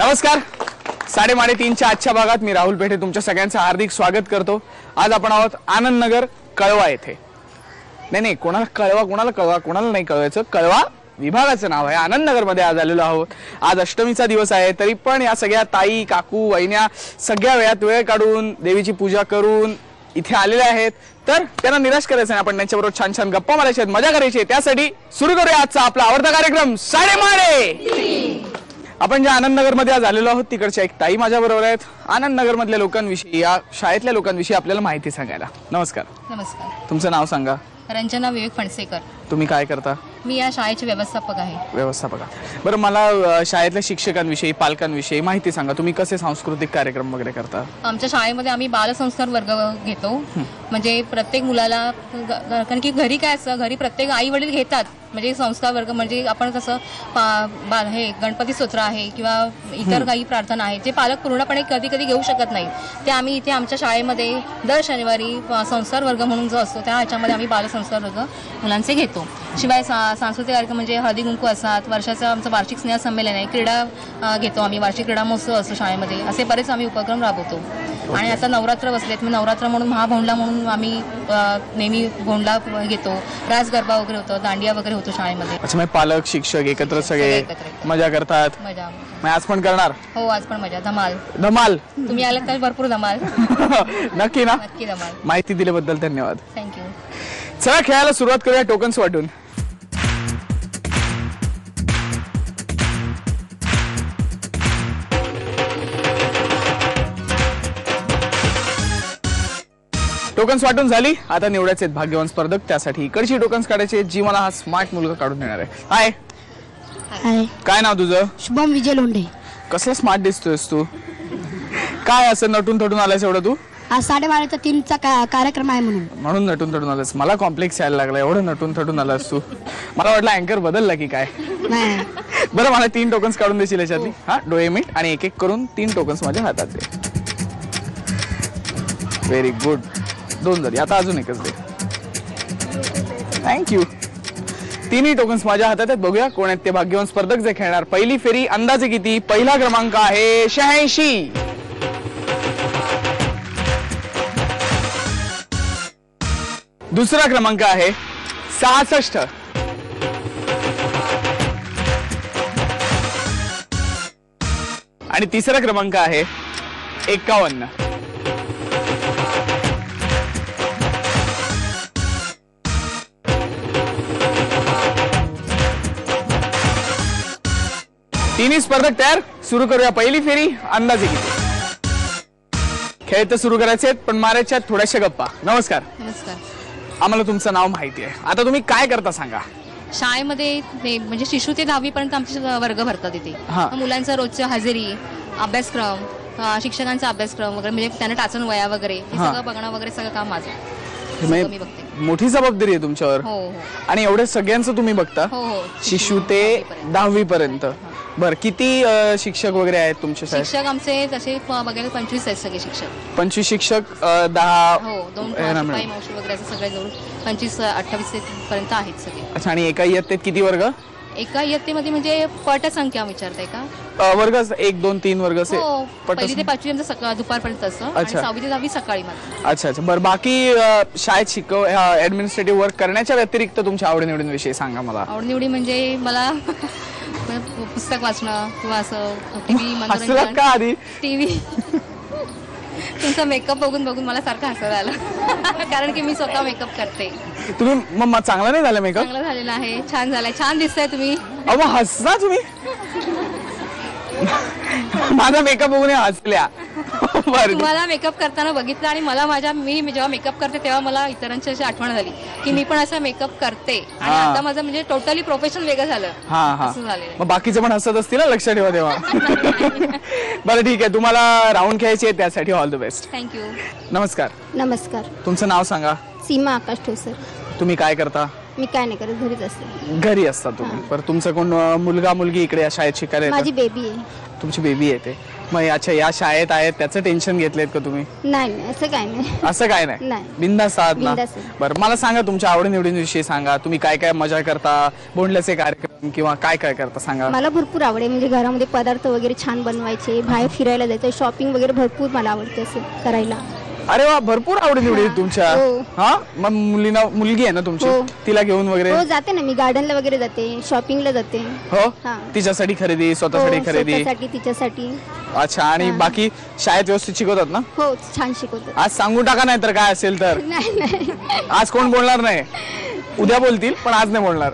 नमस्कार. 3:30च्या आजच्या भागात मी राहुल पेठे तुमच्या सगळ्यांचं हार्दिक स्वागत करतो. आज आपण आहोत आनंद नगर कळवा येथे. नाही कोणाला कळवा कोणाला नाही कळवायचं. कळवा विभागाचं नाव आहे. आनंद नगर मध्ये आज आलेलो आहोत. आज अष्टमीचा दिवस आहे, तरी पण या सगळ्या ताई काकू वहिन्या सगळ्या वेळात वेळ काढून देवीची पूजा करून इथे आलेले आहेत. तर त्यांना निराश करायचं नाही, आपण त्यांच्याबरोबर छान छान गप्पा मारायच्या आहेत, मजा करायची आहे. त्यासाठी सुरू करूया आजचा आपला आवडता कार्यक्रम साडेमाडे. आपण ज्या आनंद नगर मध्ये आज आलेलो आहोत तिकडच्या एक ताई माझ्या बरोबर आहेत. आनंद नगर मधल्या लोकांविषयी, या शाळेतल्या लोकांविषयी आपल्याला माहिती सांगायला. नमस्कार. नमस्कार. तुमचं नाव सांगा. रंजना विवेक फणसेकर. तुम्ही काय करता? मी या शाळेचे व्यवस्थापक आहे. व्यवस्थापक. बरं, मला शाळेतल्या शिक्षकांविषयी पालकांविषयी माहिती सांगा. तुम्ही कसे सांस्कृतिक कार्यक्रम वगैरे करता? आमच्या शाळेमध्ये आम्ही बालसंस्कार वर्ग घेतो. म्हणजे प्रत्येक मुलाला, कारण की घरी काय असतं, घरी प्रत्येक आई वडील घेतात म्हणजे संस्कार वर्ग. म्हणजे आपण कसं हे गणपती स्तोत्र आहे किंवा इतर काही प्रार्थना आहे जे पालक पूर्णपणे कधी कधी घेऊ शकत नाही, ते आम्ही इथे आमच्या शाळेमध्ये दर शनिवारी संस्कार वर्ग म्हणून जो असतो त्या ह्याच्यामध्ये आम्ही बालसंस्कार वर्ग मुलांचे घेतो. शिवाय सांस्कृतिक कार्यक्रम म्हणजे हळदी कुंकू असतात, वर्षाचं आमचं वार्षिक स्नेह संमेलन आहे, क्रीडा घेतो आम्ही, वार्षिक क्रीडा महोत्सव असतो शाळेमध्ये. असे बरेच आम्ही उपक्रम राबवतो. आणि आता नवरात्र बसलेत, मी नवरात्र म्हणून महाभोंडला म्हणून आम्ही नेहमी भोंडला घेतो. रास गरबा वगैरे होतो, दांडिया वगैरे होतो शाळेमध्ये. अच्छा, म्हणजे पालक शिक्षक एकत्र सगळे मजा करतात. मजा. मग आज पण करणार? हो, आज पण मजा. धमाल. तुम्ही आलात तर भरपूर धमाल. नक्की ना? नक्की धमाल. माहिती दिल्याबद्दल धन्यवाद. थँक्यू. चला खेळायला सुरुवात करूया टोकन्स वाटून. टोकन्स वाटून झाली, आता निवडायचे भाग्यवान स्पर्धक. त्यासाठी इकडची टोकन्स काढायचे जी मला हा स्मार्ट मुलगा काढून देणार आहे. हाय. हाय. काय नाव तुझं? शुभम विजय लोंढे. कसला स्मार्ट दिसतोयस तू. काय असं नटून थटून आलायस एवढं तू? आज 3:30चा कार्यक्रम आहे म्हणून नटून थटून आलास. मला कॉम्प्लेक्स यायला लागला, एवढं नटून थटून आलास तू. मला वाटलं अँकर बदलला की काय. नाही. बरं, मला 3 टोकन्स काढून देशील याच्यातली? हा, डोळे मीट आणि एक एक करून 3 टोकन्स माझ्या हातात दे. Very good. 2 झाली, आता अजून एकच दे. थँक्यू. 3ही टोकन्स माझ्या हातात आहेत. बघूया कोण आहेत ते भाग्यवान स्पर्धक जे खेळणार. पहिली फेरी अंदाजे किती? पहिला क्रमांक आहे 86. दुसरा क्रमांक आहे 66. आणि तिसरा क्रमांक आहे 51. तिन्ही स्पर्धक तयार. सुरू करूया पहिली फेरी. अंदाजे किती? खेळ तर सुरू करायचे पण मारायच्या थोड्याशा गप्पा. नमस्कार. नमस्कार. आम्हाला तुमचं नाव माहिती आहे, आता तुम्ही काय करता सांगा. शाळेमध्ये म्हणजे शिशु ते 10वी पर्यंत आमचे वर्ग भरतात इथे. मुलांचा रोजच्या हजेरी, अभ्यासक्रम, शिक्षकांचा अभ्यासक्रम वगैरे, म्हणजे त्यांना टाचण वया वगैरे हे सगळं बघणं वगैरे सगळं काम माझं. मी बघते. मोठी जबाबदारी आहे तुमच्यावर. हो हो. आणि एवढ्या सगळ्यांचं तुम्ही बघता? हो हो. शिशु ते 10वी पर्यंत. बर, किती शिक्षक वगैरे आहेत तुमच्या शाळेत? शिक्षक आमचे तसे बघायला 25 आहेत सगळे शिक्षक. 25 शिक्षक, 10 हो, 2 मावशी वगैरे असं सगळे जवळ 25-28 पर्यंत आहेत सगळे. अच्छा. आणि एका इयत्तेत किती वर्ग? एका इयत्तेमध्ये म्हणजे पट संख्या विचारताय का? वर्ग 1, 2, 3 वर्ग असे? पहिली ते 5वी आमचं दुपारपर्यंत असतं आणि 6वी ते 10वी सकाळी. अच्छा अच्छा. बरं, बाकी शाळेत ऍडमिनिस्ट्रेटिव्ह वर्क करण्याच्या व्यतिरिक्त तुमच्या आवडीनिवडींविषयी सांगा मला. आवडनिवडी म्हणजे मला पुस्तक वाचणं किंवा असं टीव्ही हसलात का आधी? टीव्ही. तुमचा मेकअप बघून बघून मला सारखं हसायला आलं कारण की मी स्वतः मेकअप करते. तुम्ही मग चांगला नाही झाला मेकअप? चांगला झालेला आहे, छान झालाय, छान दिसताय तुम्ही. अहो हसना तुम्ही. माझा मेकअप बघून हसल्या. तुम्हाला मेकअप करताना बघितलं आणि मला मी जेव्हा मेकअप करते तेव्हा मला इतरांची अशी आठवण झाली की मी पण असं मेकअप करते आणि आता माझं म्हणजे टोटली प्रोफेशन वेगळं झालं. असं झालं. मग बाकीचे पण हसत असतील ना, लक्ष ठेवा तेव्हा. बरं ठीक आहे, तुम्हाला राऊंड खेळायची आहे, त्यासाठी ऑल द बेस्ट. थँक्यू. नमस्कार. नमस्कार. तुमचं नाव सांगा. सीमा आकाश ठोसर. तुम्ही काय करता? मी काय नाही करत, घरीच असते. घरी असता तुम्ही. बरं, तुमचं कोण मुलगा मुलगी इकडे शाळेत शिकायला? माझी बेबी आहे. तुमची बेबी आहे ते. मग अच्छा या शाळेत आहेत त्याचं टेन्शन घेतलेत का तुम्ही? नाही नाही, असं काय नाही. असं काय नाही, नाही. बिनधास्त आहात ना? बिनधास्त आहे. बरं मला सांगा तुमच्या आवडीनिवडींविषयी सांगा. तुम्ही काय काय मजा करता, बोंडल्याचे कार्यक्रम किंवा काय काय करता सांगा. मला भरपूर आवड आहे, म्हणजे घरामध्ये पदार्थ वगैरे छान बनवायचे, बाहेर फिरायला जायचं, शॉपिंग वगैरे भरपूर मला आवडते असं करायला. अरे वा, भरपूर आवडीनिवडी आहेत तुमच्या. हो. हा मग मुलगी आहे ना तुमची? हो. तिला घेऊन वगैरे? हो जाते ना मी, गार्डनला वगैरे जाते, शॉपिंगला जाते. हो, हा. तिच्यासाठी खरेदी, स्वतःसाठी हो, खरेदी. स्वतःसाठी, तिच्यासाठी. अच्छा, आणि बाकी शाळेत व्यवस्थित शिकवतात ना? हो छान शिकवतात. आज सांगून टाका नाही तर काय असेल तर. नाही नाही, आज कोण बोलणार नाही, उद्या बोलतील पण आज नाही बोलणार.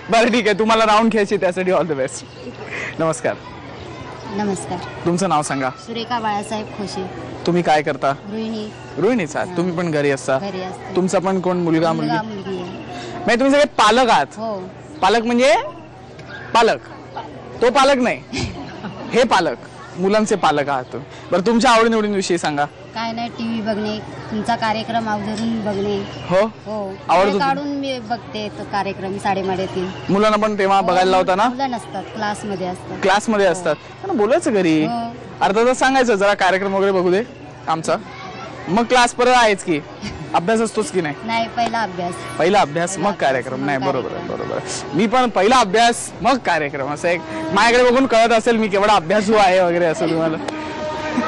बरं ठीक आहे, तुम्हाला राऊंड घ्यायची त्यासाठी ऑल द बेस्ट. नमस्कार, नमस्कार. तुमचं नाव सांगा. सुरेखा बाळासाहेब खोशे, तुम्ही काय करता? गृहिणी, रोहिणीचा. तुम्ही पण घरी असता? घरी असते. तुमचा पण कोण मुलगा मुलगी? मुलगी आहे. म्हणजे तुम्ही सगळे पालक आहात? हो. पालक म्हणजे पालक, तो पालक नाही, हे पालक, मुलांचे पालक आहात तुम्ही. बरं तुमच्या आवडीनिवडींविषयी सांगा. काय नाही, टीव्ही बघणे, तुमचा कार्यक्रम अवधरून बघणे. हो, हो, आवडतो वेळ काढून मी बघते तो कार्यक्रम 3:30. मुलांना पण तेव्हा बघायला लावता ना? मुलं नसतात, क्लासमध्ये असतात. क्लासमध्ये असतात, पण बोलायचं घरी हो. अर्धा तास सांगायचं जरा कार्यक्रम वगैरे बघू दे आमचा, मग क्लास परत आहेच की, अभ्यास असतोच की नाही? नाही, पहिला अभ्यास. पहिला अभ्यास मग कार्यक्रम. नाही, बरोबर आहे, बरोबर आहे. मी पण पहिला अभ्यास मग कार्यक्रम, असं एक माझ्याकडे बघून कळत असेल मी केवढा अभ्यासू आहे वगैरे असं तुम्हाला.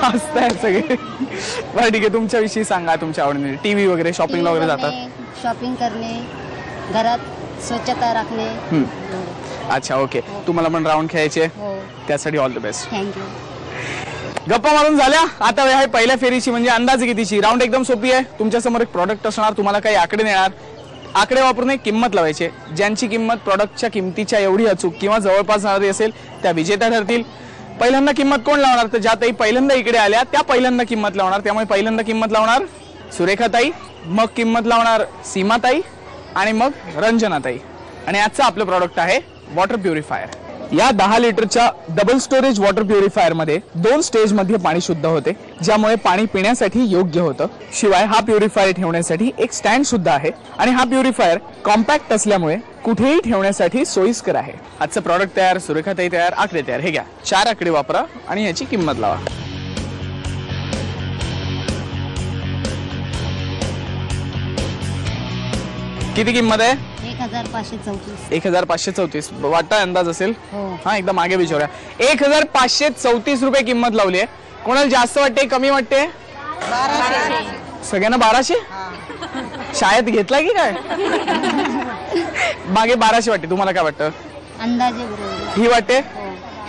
हसताय सगळे. बरं ठीक आहे, तुमच्याविषयी सांगा, तुमच्या आवडीने. टीव्ही वगैरे, शॉपिंगला वगैरे जातात? शॉपिंग करणे, घरात स्वच्छता राखणे. अच्छा, ओके. तुम्हाला पण राऊंड खेळायचे, हो, त्यासाठी ऑल द बेस्ट. थँक्यू. गप्पा मारून झाल्या, आता वेळ आहे पहिल्या फेरीची, म्हणजे अंदाजे कितीची. राऊंड एकदम सोपी आहे. तुमच्या समोर एक प्रॉडक्ट असणार, तुम्हाला काही आकडे देणार, आकडे वापरून एक किंमत लावायची. ज्यांची किंमत प्रॉडक्टच्या किमतीच्या एवढी अचूक किंवा जवळपास जाणारी असेल त्या विजेत्या ठरतील. पहिल्यांदा किंमत कोण लावणार? तर ज्या ताई पहिल्यांदा इकडे आल्या त्या पहिल्यांदा किंमत लावणार. त्यामुळे पहिल्यांदा किंमत लावणार सुरेखाताई, मग किंमत लावणार सीमाताई, आणि मग रंजनाताई. आणि आजचं आपलं प्रॉडक्ट आहे वॉटर प्युरिफायर. या 10 लिटरच्या डबल स्टोरेज वॉटर प्युरिफायर मध्ये 2 स्टेज मध्ये पाणी शुद्ध होते, ज्यामुळे पाणी पिण्यासाठी योग्य होतं. शिवाय हा प्युरिफायर ठेवण्यासाठी एक स्टँड सुद्धा आहे, आणि हा प्युरिफायर कॉम्पॅक्ट असल्यामुळे कुठेही ठेवण्यासाठी सोयीस्कर आहे. आजचं प्रॉडक्ट तयार, सुरेखाताई तयार, आकडे तयार. हे घ्या, 4 आकडे वापरा आणि याची किंमत लावा. किती किंमत आहे? 1534. 1534. वाटतं अंदाज असेल? हो. हा, एकदा मागे विचारूया. 1534 रुपये किंमत लावली आहे. कोणाला जास्त वाटते, कमी वाटते? 1200. सगळ्यांना 1200? शाळेत घेतला की काय? मागे 1200 वाटते, तुम्हाला काय वाटतं? अंदाजे बरोबर. ही वाटते?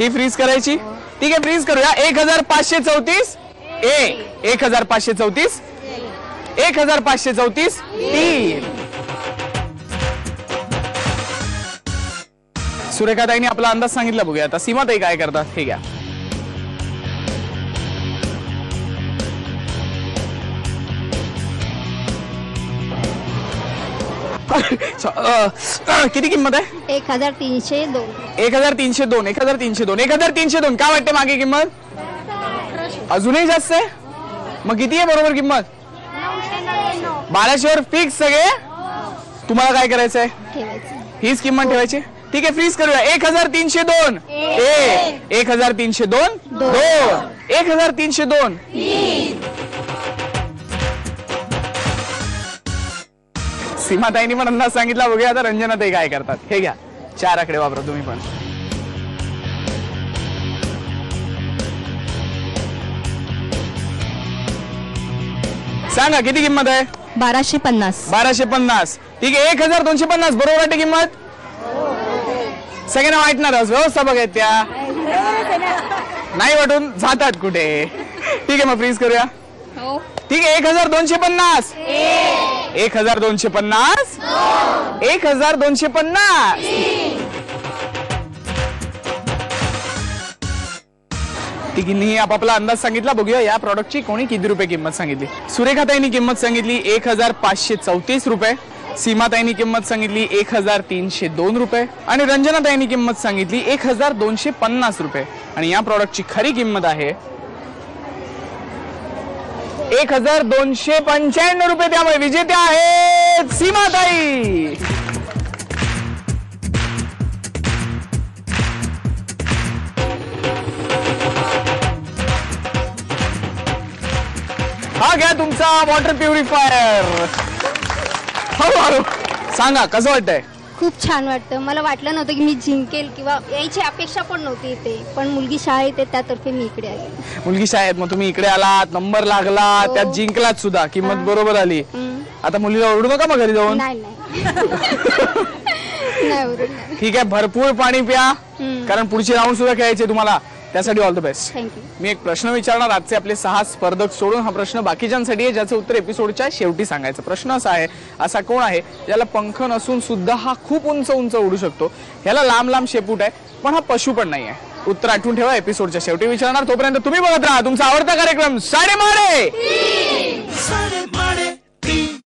ही फ्रीज करायची? ठीक आहे, फ्रीज करूया. 1534 1534 1534 3. सुरेखाताईने आपला अंदाज सांगितला, बघूया आता सीमाताई काय करतात. हे घ्या. किती किंमत आहे? 1302. 1302. 1302. 1302. काय वाटते मागे किंमत? अजूनही जास्त आहे. मग किती आहे बरोबर किंमत? 1200 वर फिक्स सगळे. तुम्हाला काय करायचंय? ठेवायचं. हीच किंमत ठेवायची. ठीक आहे, फ्रीज करूया. 1302. 1302 2 1302. सीमाताईंनी पण अंदाज सांगितला, बघूया आता रंजनाताई काय करतात. हे घ्या, 4 आकडे वापरा तुम्ही पण. सांगा किती किंमत आहे? 1250. 1250. ठीक आहे, 1250 बरोबर वाटते किंमत? सगळ्यांना वाटणारच. व्यवस्था बघायत त्या नाही वाटून जातात कुठे. ठीक आहे, मग फ्रीज करूया. हो. ठीक आहे, 1250. 1250. 1250. तिघींनी आपापला अंदाज सांगितला. बघूया या प्रॉडक्टची कोणी किती रुपये किंमत सांगितली. सुरेखाताईंनी किंमत सांगितली 1534 रुपये, सीमाताईंनी किंमत सांगितली 1302 रुपये, आणि रंजनाताईंनी किंमत सांगितली 1250 रुपये. आणि या प्रॉडक्टची खरी किंमत आहे 1295 रुपये. त्यामुळे विजेत्या आहेत सीमाताई. हा घ्या तुमचा वॉटर प्युरिफायर. हळूहळू सांगा कसं वाटतंय. खूप छान वाटतं. मला वाटलं नव्हतं की मी जिंकेल किंवा यायची अपेक्षा पण नव्हती इथे, पण मुलगी शाळेत आहे त्यातर्फे मी इकडे आले. मुलगी शाळेत, मग तुम्ही इकडे आलात, नंबर लागला, हो. त्यात जिंकलात सुद्धा, किंमत बरोबर आली. हम्म. आता मुलीला ओरडू नका मग घरी जाऊन. नाही नाही बरोबर नाही. ठीक आहे, भरपूर पाणी प्या, हम्म. कारण पुढची राऊंड सुद्धा खेळायची तुम्हाला. त्यासाठी ऑल द बेस्ट. थँक्यू. मी एक प्रश्न विचारणार आजचे आपले 6 स्पर्धक सोडून. हा प्रश्न बाकीच्यांसाठी आहे, ज्याचं उत्तर एपिसोडच्या शेवटी सांगायचं. प्रश्न असा आहे, असा कोण आहे ज्याला पंख नसून सुद्धा हा खूप उंच उंच उडू शकतो. ह्याला लांब लांब शेपूट आहे, पण हा पशु पण नाही आहे. उत्तर आठवून ठेवा, एपिसोडच्या शेवटी विचारणार. तोपर्यंत तुम्ही बघत राहा तुमचा आवडता कार्यक्रम साडेमाडे.